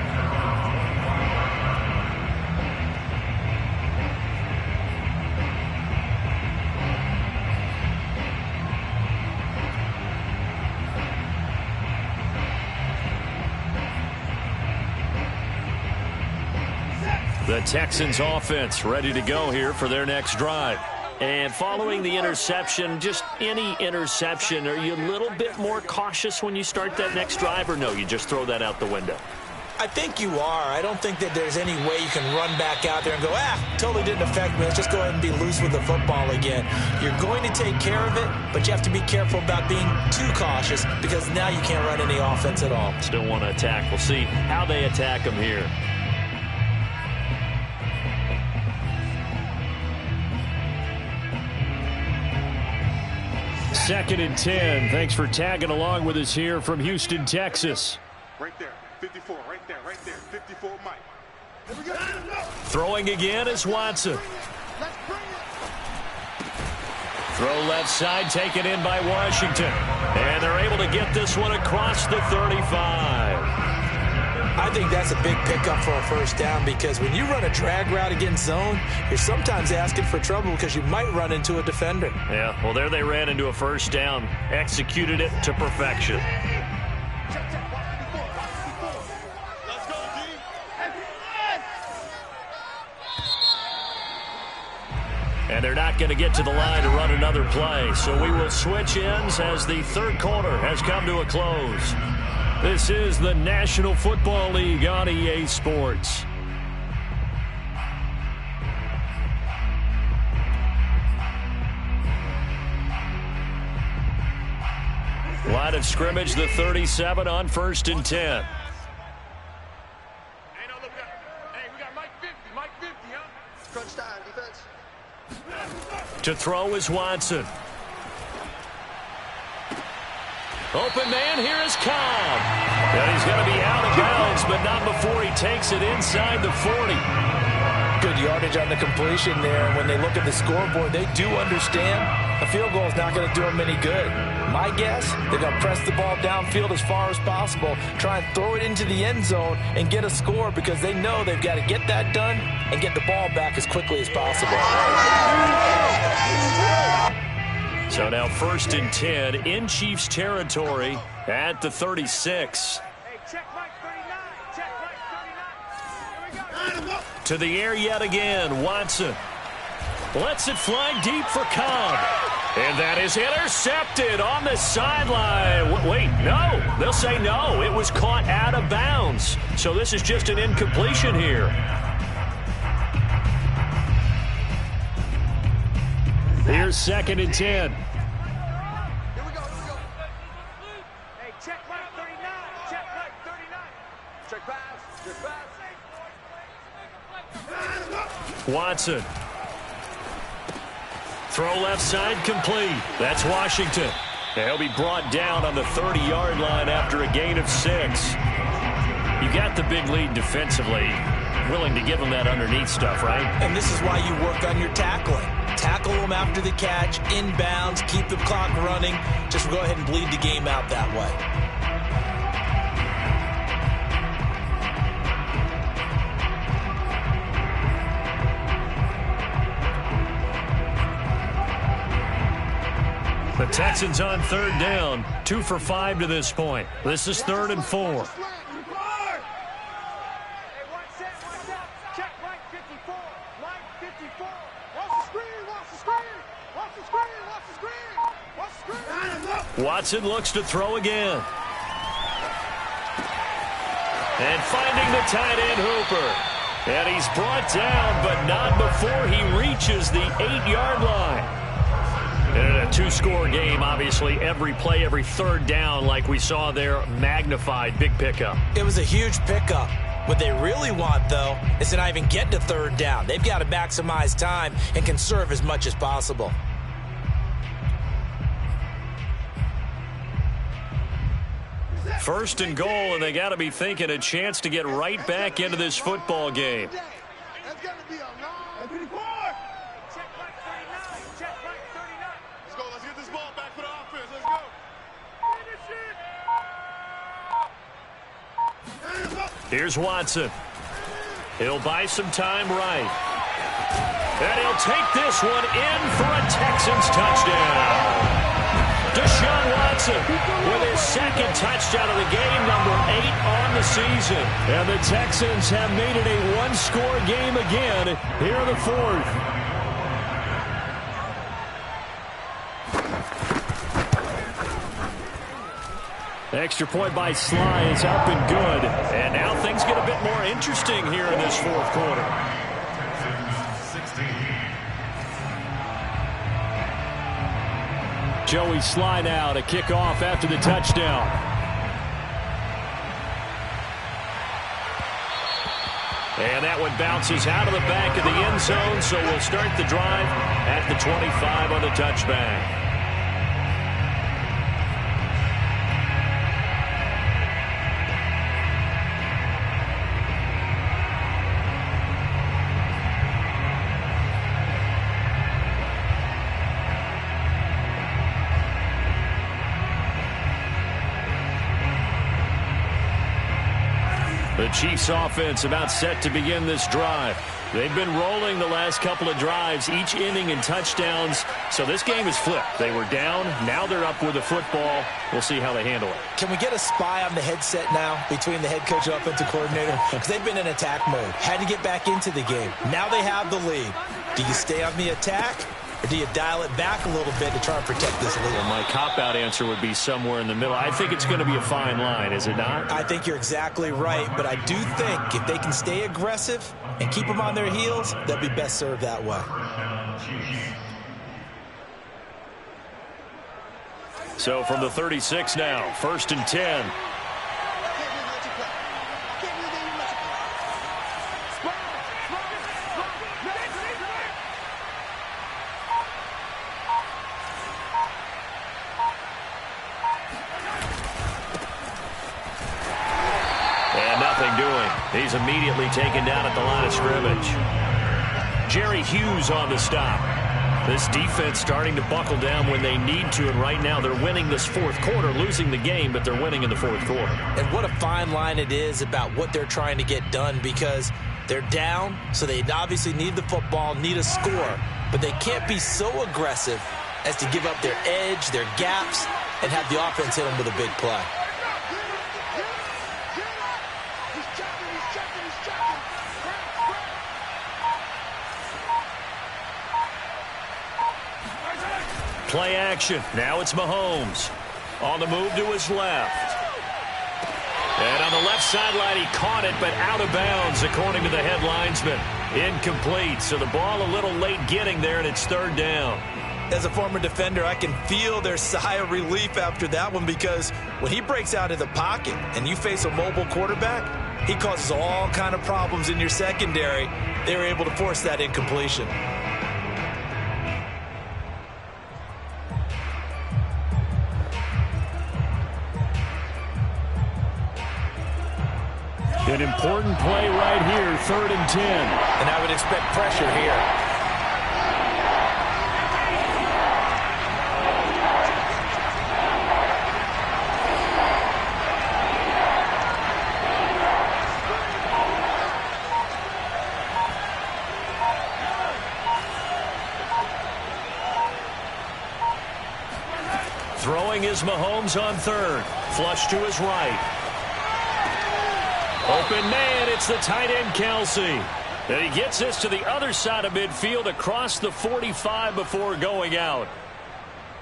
The Texans offense ready to go here for their next drive. And following the interception, just any interception, are you a little bit more cautious when you start that next drive, or no, you just throw that out the window? I think you are. I don't think that there's any way you can run back out there and go, totally didn't affect me. Let's just go ahead and be loose with the football again. You're going to take care of it, but you have to be careful about being too cautious, because now you can't run any offense at all. Still want to attack. We'll see how they attack them here. Second and 10. Thanks for tagging along with us here from Houston, Texas. Right there, 54, right there, 54, Mike. Here we go. Throwing again is Watson. Let's bring it. Throw left side, taken in by Washington. And they're able to get this one across the 35. I think that's a big pickup for a first down, because when you run a drag route against zone, you're sometimes asking for trouble because you might run into a defender. Yeah, well, there they ran into a first down, executed it to perfection. Let's go, D. And they're not going to get to the line to run another play, so we will switch ends as the third quarter has come to a close. This is the National Football League on EA Sports. Line of scrimmage, the 37 on 1st and 10. We got Mike 50, huh? Crunch time, defense. To throw is Watson. Open man, here is Cobb. And he's going to be out of bounds, but not before he takes it inside the 40. Good yardage on the completion there. And when they look at the scoreboard, they do understand a field goal is not going to do them any good. My guess, they're going to press the ball downfield as far as possible, try and throw it into the end zone and get a score because they know they've got to get that done and get the ball back as quickly as possible. So now 1st and 10 in Chiefs territory at the 36. To the air yet again, Watson lets it fly deep for Cobb. And that is intercepted on the sideline. Wait, no. They'll say no. It was caught out of bounds. So this is just an incompletion here. Here's 2nd and 10. Here we go. Hey, check right 39. Check right 39. Check pass. Check pass. Watson. Throw left side complete. That's Washington. He'll be brought down on the 30-yard line after a gain of 6. You got the big lead defensively. Willing to give them that underneath stuff, right? And this is why you work on your tackling. Tackle them after the catch, inbounds, keep the clock running. Just go ahead and bleed the game out that way. The Texans on 3rd down, 2 for 5 to this point. This is 3rd and 4. Hey, one set, check right 54. Right 54. Watch the screen, watch the screen. Watch the screen, watch the screen. Watch the screen. Watson looks to throw again. And finding the tight end Hooper. And he's brought down, but not before he reaches the 8-yard line. And in a 2-score game, obviously, every play, every 3rd down, like we saw there, magnified, big pickup. It was a huge pickup. What they really want, though, is to not even get to 3rd down. They've got to maximize time and conserve as much as possible. First and goal, and they got to be thinking a chance to get right back into this football game. That's going to be a long 54. Check right 39. Check right 39. Let's go. Let's get this ball back for the offense. Let's go. Finish it. Here's Watson. He'll buy some time right. And he'll take this one in for a Texans touchdown. Deshaun Watson with his 2nd touchdown of the game, number 8 on the season. And the Texans have made it a 1-score game again here in the 4th. Extra point by Sly is up and good. And now things get a bit more interesting here in this 4th quarter. Joey Sly now to kick off after the touchdown. And that one bounces out of the back of the end zone, so we'll start the drive at the 25 on the touchback. The Chiefs offense about set to begin this drive. They've been rolling the last couple of drives, each inning in touchdowns. So this game is flipped. They were down. Now they're up with the football. We'll see how they handle it. Can we get a spy on the headset now between the head coach and offensive coordinator? Because they've been in attack mode. Had to get back into the game. Now they have the lead. Do you stay on the attack? Or do you dial it back a little bit to try and protect this lead? Well, my cop-out answer would be somewhere in the middle. I think it's going to be a fine line, is it not? I think you're exactly right, but I do think if they can stay aggressive and keep them on their heels, they'll be best served that way. So from the 36 now, 1st and 10. He's immediately taken down at the line of scrimmage. Jerry Hughes on the stop. This defense starting to buckle down when they need to, and right now they're winning this fourth quarter, losing the game, but they're winning in the fourth quarter. And what a fine line it is about what they're trying to get done, because they're down, so they obviously need the football, need a score, but they can't be so aggressive as to give up their edge, their gaps, and have the offense hit them with a big play. Play action. Now it's Mahomes. On the move to his left. And on the left sideline, he caught it, but out of bounds, according to the head linesman. Incomplete. So the ball a little late getting there, and it's third down. As a former defender, I can feel their sigh of relief after that one, because when he breaks out of the pocket and you face a mobile quarterback, he causes all kind of problems in your secondary. They were able to force that incompletion. An important play right here, 3rd and 10. And I would expect pressure here. Throwing is Mahomes on 3rd. Flush to his right. Open man, it's the tight end, Kelsey. And he gets this to the other side of midfield across the 45 before going out.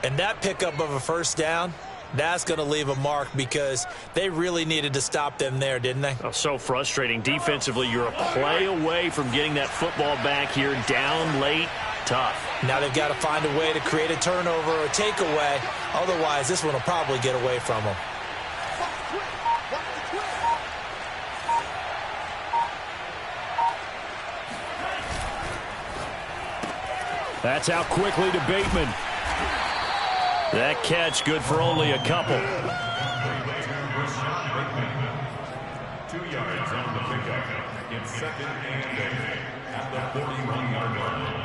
And that pickup of a first down, that's going to leave a mark, because they really needed to stop them there, didn't they? Oh, so frustrating. Defensively, you're a play away from getting that football back here, down late, tough. Now they've got to find a way to create a turnover or a takeaway. Otherwise, this one will probably get away from them. That's out quickly to Bateman. That catch good for only a couple. 2 yards on the pickup. It's 2nd and 8 at the 41-yard line.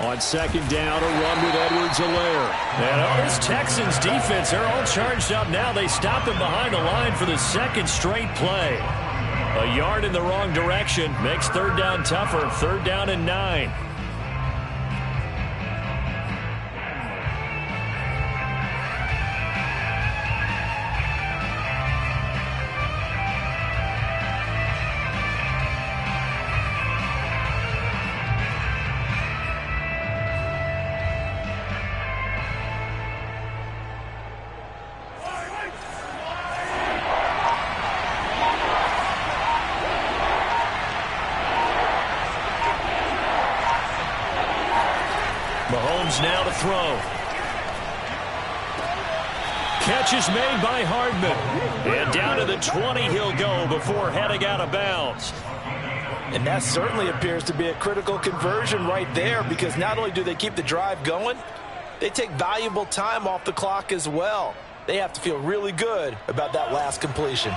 On 2nd down, a run with Edwards-Helaire. And this Texans defense, they're all charged up now. They stopped them behind the line for the 2nd straight play. A yard in the wrong direction makes 3rd down tougher. 3rd down and 9. Mahomes now to throw. Catch is made by Hardman. And down to the 20 he'll go before heading out of bounds. And that certainly appears to be a critical conversion right there, because not only do they keep the drive going, they take valuable time off the clock as well. They have to feel really good about that last completion.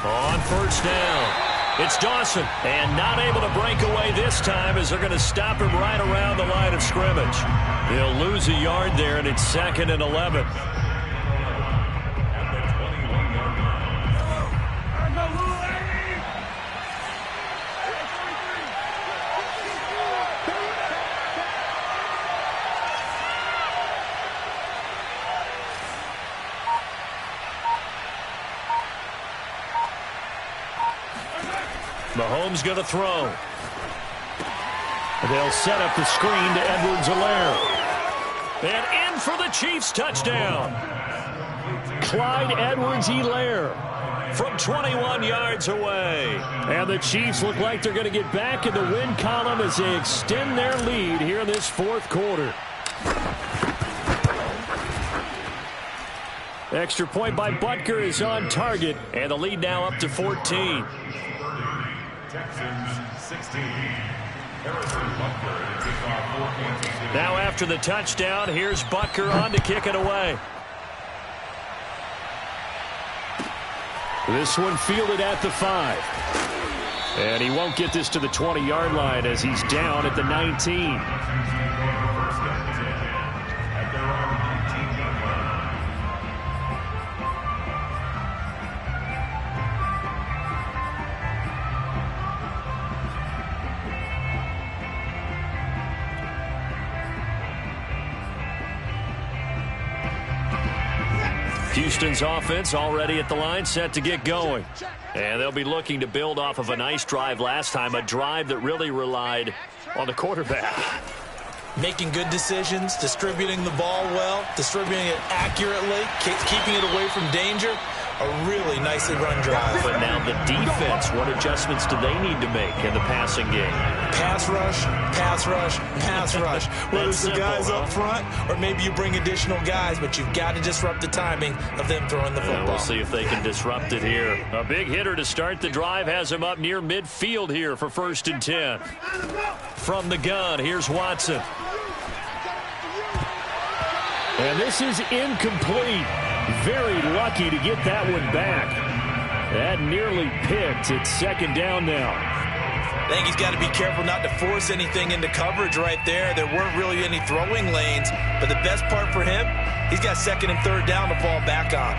On 1st down, it's Dawson, and not able to break away this time as they're going to stop him right around the line of scrimmage. They'll lose a yard there, and it's 2nd and 11. Mahomes going to throw. They'll set up the screen to Edwards-Helaire. And in for the Chiefs touchdown. Clyde Edwards-Helaire from 21 yards away. And the Chiefs look like they're going to get back in the win column as they extend their lead here in this fourth quarter. Extra point by Butker is on target, and the lead now up to 14. Texans 16. Now after the touchdown, here's Butker on to kick it away. This one fielded at the 5. And he won't get this to the 20-yard line as he's down at the 19. Houston's offense already at the line, set to get going. And they'll be looking to build off of a nice drive last time, a drive that really relied on the quarterback. Making good decisions, distributing the ball well, distributing it accurately, keeping it away from danger. A really nicely run drive. But now the defense, what adjustments do they need to make in the passing game? Pass rush, pass rush, pass rush. Whether it's the guys up front or maybe you bring additional guys, but you've got to disrupt the timing of them throwing the football. We'll see if they can disrupt it here. A big hitter to start the drive has him up near midfield here for 1st and 10. From the gun, here's Watson. And this is incomplete. Very lucky to get that one back. That nearly picked. It's 2nd down now. I think he's got to be careful not to force anything into coverage right there. There weren't really any throwing lanes, but the best part for him, he's got 2nd and 3rd down to fall back on.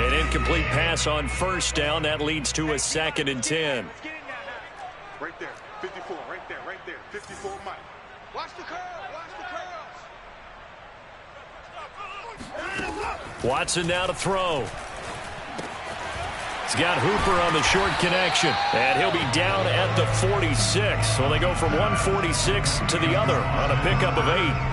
An incomplete pass on 1st down. That leads to a 2nd and 10. Right there, 54, right there, 54 Mike. Watch the curl, watch the curls. Watson now to throw. He's got Hooper on the short connection. And he'll be down at the 46. So they go from 146 to the other on a pickup of 8.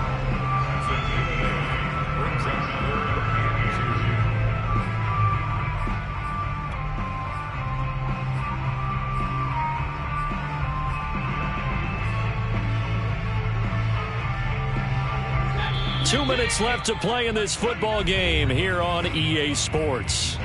2 minutes left to play in this football game here on EA Sports.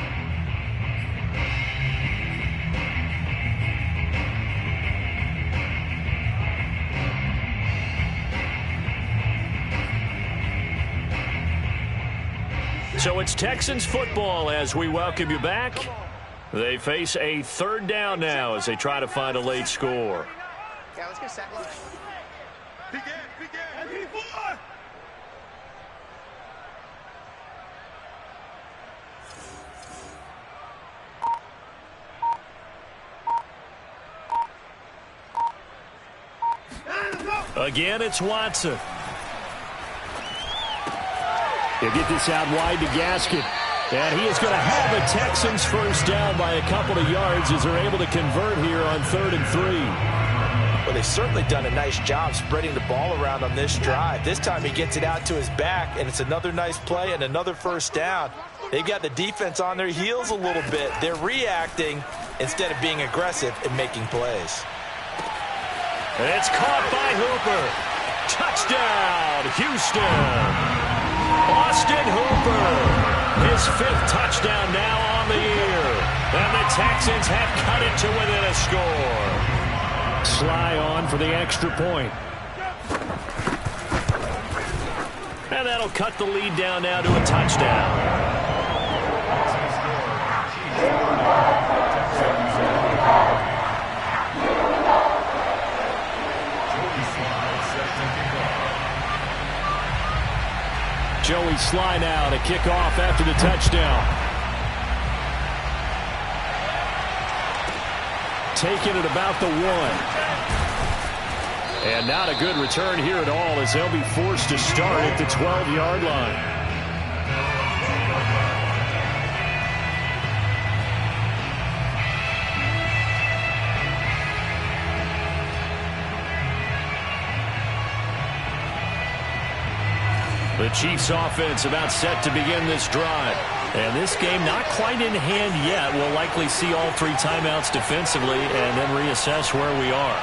So it's Texans football as we welcome you back. They face a 3rd down now as they try to find a late score. Yeah, let's get sack line. Begin. Again, it's Watson. He'll get this out wide to Gaskin. And he is going to have the Texans 1st down by a couple of yards as they're able to convert here on 3rd and 3. Well, they've certainly done a nice job spreading the ball around on this drive. This time he gets it out to his back, and it's another nice play and another 1st down. They've got the defense on their heels a little bit. They're reacting instead of being aggressive and making plays. And it's caught by Hooper. Touchdown, Houston. Austin Hooper. His 5th touchdown now on the year. And the Texans have cut it to within a score. Sly on for the extra point. And that'll cut the lead down now to a touchdown. Joey Sly now to kick off after the touchdown. Taking it about the 1. And not a good return here at all as they'll be forced to start at the 12-yard line. The Chiefs offense about set to begin this drive. And this game not quite in hand yet. We'll likely see all 3 timeouts defensively and then reassess where we are.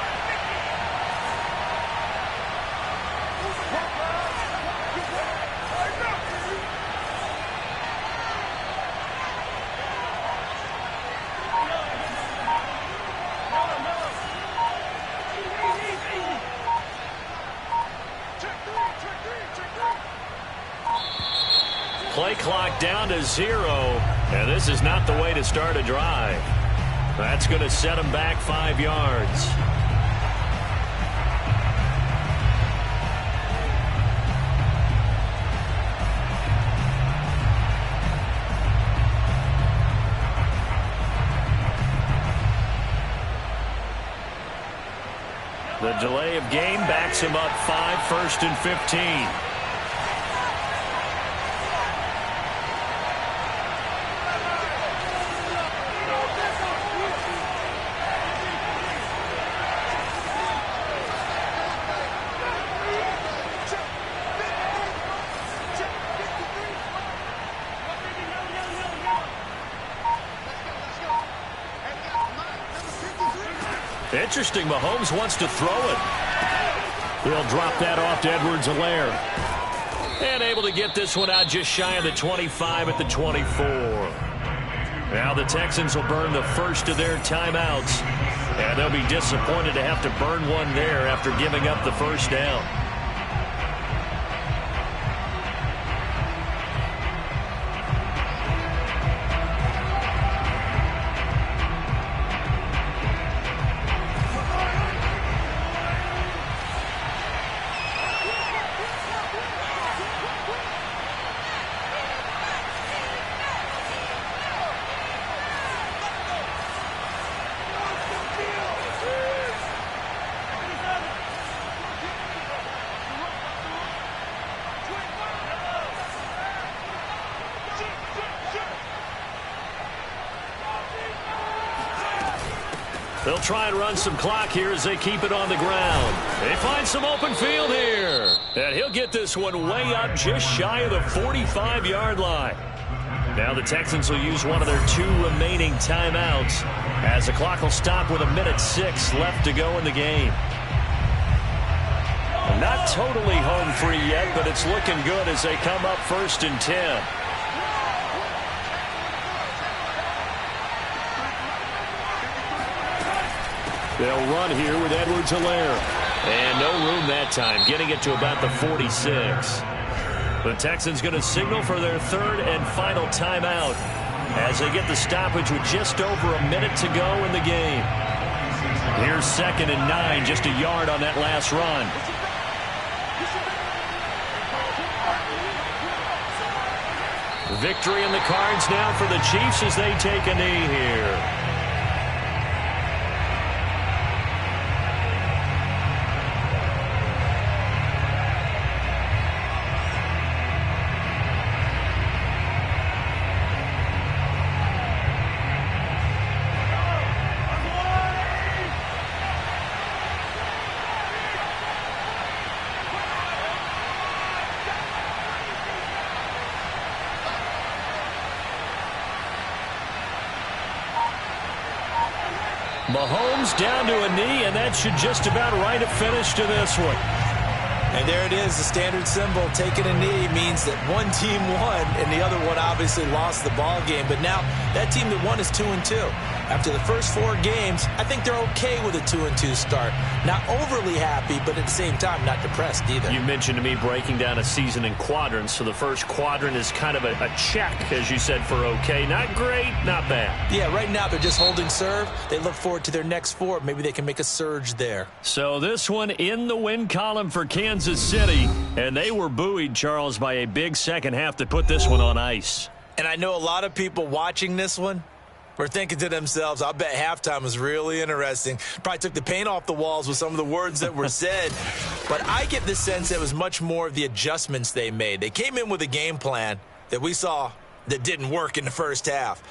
Play clock down to 0, and this is not the way to start a drive. That's going to set them back 5 yards. The delay of game backs him up 5, 1st and 15. Interesting, Mahomes wants to throw it. He'll drop that off to Edwards-Helaire. And able to get this one out just shy of the 25 at the 24. Now the Texans will burn the first of their timeouts. And they'll be disappointed to have to burn one there after giving up the first down. They'll try and run some clock here as they keep it on the ground. They find some open field here. And he'll get this one way up just shy of the 45-yard line. Now the Texans will use one of their 2 remaining timeouts as the clock will stop with 1:06 left to go in the game. Not totally home free yet, but it's looking good as they come up 1st and 10. They'll run here with Edwards-Helaire. And no room that time, getting it to about the 46. The Texans going to signal for their 3rd and final timeout as they get the stoppage with just over a minute to go in the game. Here's 2nd and 9, just a yard on that last run. Victory in the cards now for the Chiefs as they take a knee here. Mahomes down to a knee, and that should just about write a finish to this one. And there it is, the standard symbol. Taking a knee means that one team won, and the other one obviously lost the ball game. But now that team that won is 2-2. After the first 4 games, I think they're okay with a 2-2 start. Not overly happy, but at the same time, not depressed either. You mentioned to me breaking down a season in quadrants. So the first quadrant is kind of a check, as you said, for okay. Not great, not bad. Yeah, right now they're just holding serve. They look forward to their next 4. Maybe they can make a surge there. So this one in the win column for Kansas City. And they were buoyed, Charles, by a big second half that put this one on ice. And I know a lot of people watching this one were thinking to themselves, I bet halftime was really interesting. Probably took the paint off the walls with some of the words that were said. But I get the sense it was much more of the adjustments they made. They came in with a game plan that we saw that didn't work in the first half.